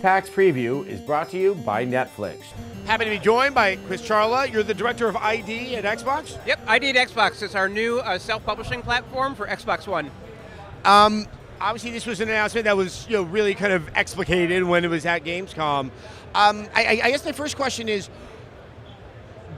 PAX Preview is brought to you by Netflix. Happy to be joined by Chris Charla. You're the director of ID at Xbox? Yep, ID at Xbox. It's our new self-publishing platform for Xbox One. Obviously, this was an announcement that was really kind of explicated when it was at Gamescom. I guess my first question is,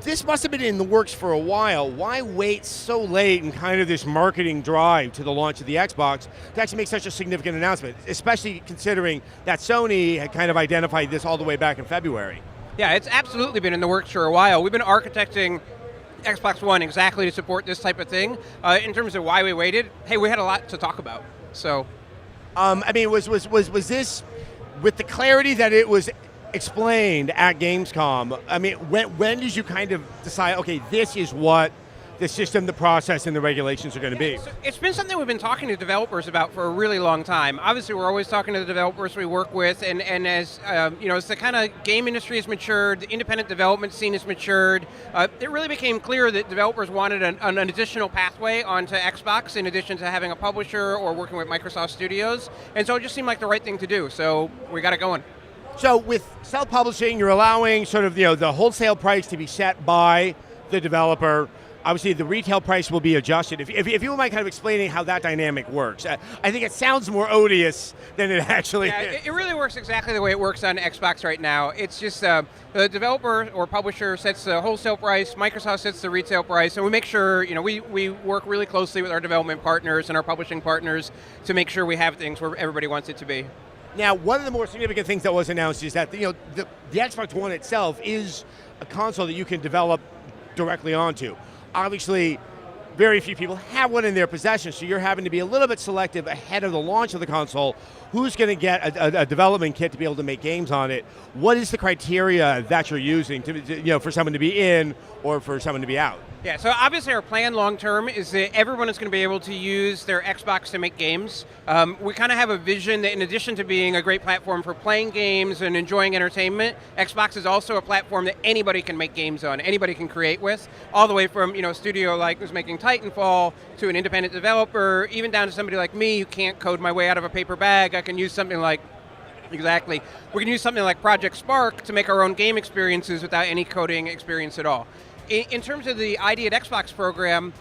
this must have been in the works for a while. Why wait so late in kind of this marketing drive to the launch of the Xbox to actually make such a significant announcement, especially considering that Sony had kind of identified this all the way back in February? Yeah, it's absolutely been in the works for a while. We've been architecting Xbox One exactly to support this type of thing. In terms of why we waited, hey, we had a lot to talk about. So, I mean, was this with the clarity that it was explained at Gamescom? I mean, when did you kind of decide, okay, this is what the system, the process, and the regulations are going to be? So it's been something we've been talking to developers about for a really long time. Obviously, we're always talking to the developers we work with, and as as the kind of game industry has matured, the independent development scene has matured, it really became clear that developers wanted an additional pathway onto Xbox in addition to having a publisher or working with Microsoft Studios, and so it just seemed like the right thing to do, so we got it going. So with self-publishing, you're allowing sort of the wholesale price to be set by the developer. Obviously, the retail price will be adjusted. If you don't mind kind of explaining how that dynamic works. I think it sounds more odious than it actually is. It really works exactly the way it works on Xbox right now. It's just the developer or publisher sets the wholesale price, Microsoft sets the retail price, and we make sure, we work really closely with our development partners and our publishing partners to make sure we have things where everybody wants it to be. Now, one of the more significant things that was announced is that the Xbox One itself is a console that you can develop directly onto. Obviously, very few people have one in their possession, so you're having to be a little bit selective ahead of the launch of the console. Who's going to get a development kit to be able to make games on it? What is the criteria that you're using to for someone to be in or for someone to be out? Yeah, so obviously our plan long term is that everyone is going to be able to use their Xbox to make games. We kind of have a vision that in addition to being a great platform for playing games and enjoying entertainment, Xbox is also a platform that anybody can make games on, anybody can create with, all the way from a studio like who's making Titanfall to an independent developer, even down to somebody like me who can't code my way out of a paper bag. I can use something like Exactly. We can use something like Project Spark to make our own game experiences without any coding experience at all. In terms of the ID at Xbox program,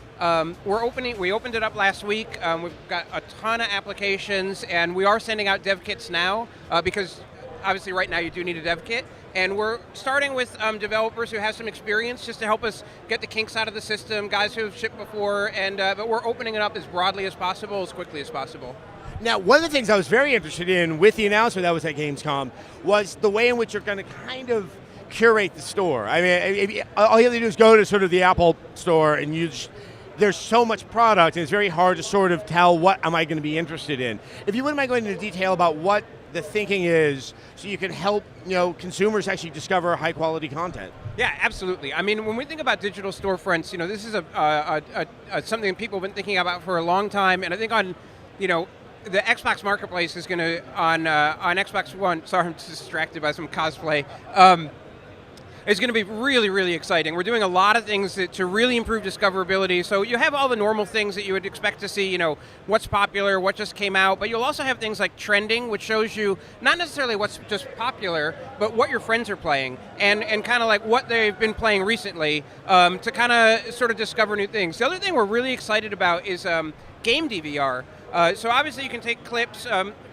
we opened it up last week. We've got a ton of applications, and we are sending out dev kits now because obviously right now you do need a dev kit. And we're starting with developers who have some experience just to help us get the kinks out of the system, guys who have shipped before, but we're opening it up as broadly as possible, as quickly as possible. Now, one of the things I was very interested in with the announcement that was at Gamescom was the way in which you're going to kind of curate the store. I mean, all you have to do is go to sort of the Apple store and there's so much product and it's very hard to sort of tell what am I going to be interested in. If you wouldn't mind going into detail about what the thinking is so you can help consumers actually discover high quality content. Yeah, absolutely. I mean, when we think about digital storefronts, this is something people have been thinking about for a long time, and I think on, the Xbox Marketplace is going to, on Xbox One, sorry, I'm distracted by some cosplay, it's going to be really, really exciting. We're doing a lot of things to really improve discoverability. So you have all the normal things that you would expect to see, what's popular, what just came out, but you'll also have things like trending, which shows you not necessarily what's just popular, but what your friends are playing and kind of like what they've been playing recently to kind of sort of discover new things. The other thing we're really excited about is game DVR. So obviously you can take clips,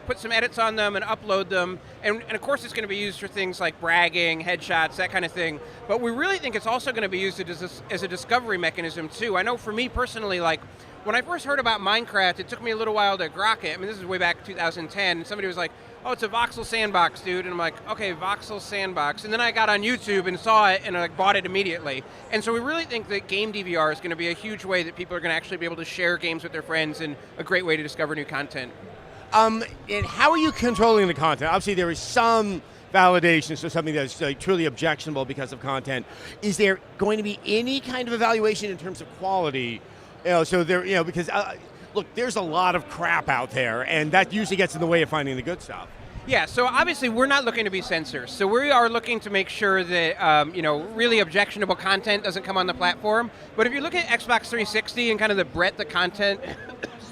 put some edits on them and upload them, and of course it's going to be used for things like bragging, headshots, that kind of thing, but we really think it's also going to be used as a discovery mechanism too. I know for me personally, like when I first heard about Minecraft, it took me a little while to grok it. I mean, this is way back 2010, somebody was like, oh, it's a voxel sandbox, dude, and I'm like, okay, voxel sandbox, and then I got on YouTube and saw it and I bought it immediately. And so we really think that game DVR is going to be a huge way that people are going to actually be able to share games with their friends and a great way to discover new content. And how are you controlling the content? Obviously, there is some validation, so something that's truly objectionable because of content. Is there going to be any kind of evaluation in terms of quality? So there, because look, there's a lot of crap out there, and that usually gets in the way of finding the good stuff. Yeah, so obviously we're not looking to be censors. So we are looking to make sure that really objectionable content doesn't come on the platform. But if you look at Xbox 360 and kind of the breadth of content,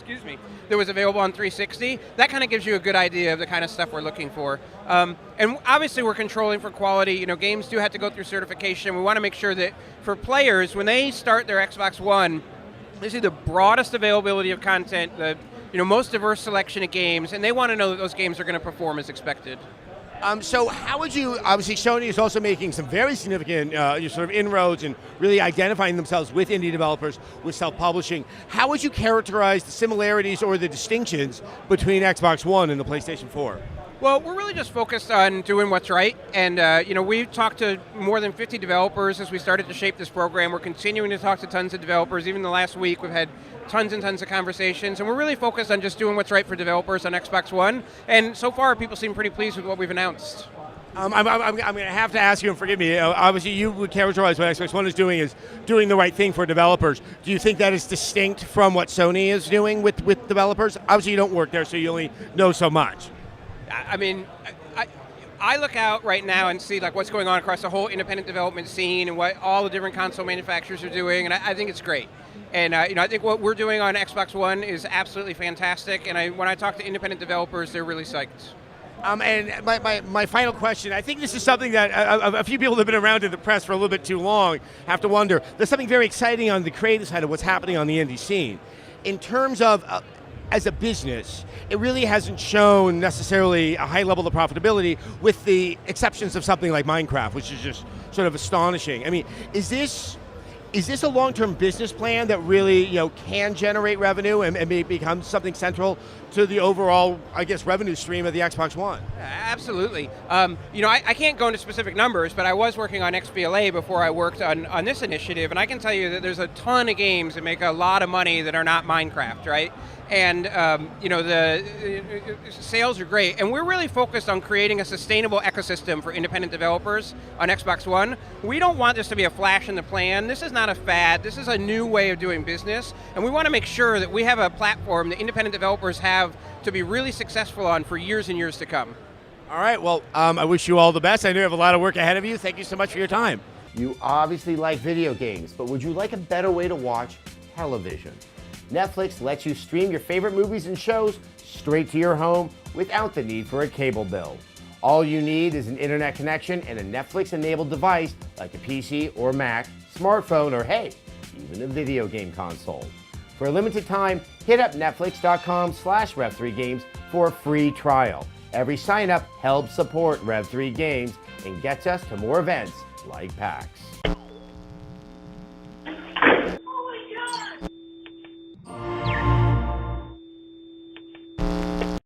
excuse me, that was available on 360. That kind of gives you a good idea of the kind of stuff we're looking for. And obviously we're controlling for quality. You know, games do have to go through certification. We want to make sure that for players, when they start their Xbox One, they see the broadest availability of content, the most diverse selection of games, and they want to know that those games are going to perform as expected. So how would you, obviously Sony is also making some very significant sort of inroads and really identifying themselves with indie developers, with self-publishing. How would you characterize the similarities or the distinctions between Xbox One and the PlayStation 4? Well, we're really just focused on doing what's right, and we've talked to more than 50 developers as we started to shape this program. We're continuing to talk to tons of developers. Even the last week, we've had tons and tons of conversations, and we're really focused on just doing what's right for developers on Xbox One, and so far, people seem pretty pleased with what we've announced. I'm going to have to ask you, and forgive me, obviously you would characterize what Xbox One is doing as doing the right thing for developers. Do you think that is distinct from what Sony is doing with developers? Obviously you don't work there, so you only know so much. I mean, I look out right now and see like what's going on across the whole independent development scene and what all the different console manufacturers are doing, and I think it's great. And I think what we're doing on Xbox One is absolutely fantastic. And when I talk to independent developers, they're really psyched. And my final question, I think this is something that a few people that have been around in the press for a little bit too long have to wonder. There's something very exciting on the creative side of what's happening on the indie scene. In terms of as a business, it really hasn't shown necessarily a high level of profitability, with the exceptions of something like Minecraft, which is just sort of astonishing. I mean, is this a long-term business plan that really can generate revenue and may become something central to the overall, I guess, revenue stream of the Xbox One? Absolutely. I can't go into specific numbers, but I was working on XBLA before I worked on this initiative, and I can tell you that there's a ton of games that make a lot of money that are not Minecraft, right? And the sales are great, and we're really focused on creating a sustainable ecosystem for independent developers on Xbox One. We don't want this to be a flash in the pan. This is not a fad. This is a new way of doing business, and we want to make sure that we have a platform that independent developers have to be really successful on for years and years to come. All right, well, I wish you all the best. I know you have a lot of work ahead of you. Thank you so much for your time. You obviously like video games, but would you like a better way to watch television? Netflix lets you stream your favorite movies and shows straight to your home without the need for a cable bill. All you need is an internet connection and a Netflix-enabled device like a PC or Mac, smartphone, or hey, even a video game console. For a limited time, hit up netflix.com/Rev3Games for a free trial. Every sign-up helps support Rev3 Games and gets us to more events like PAX.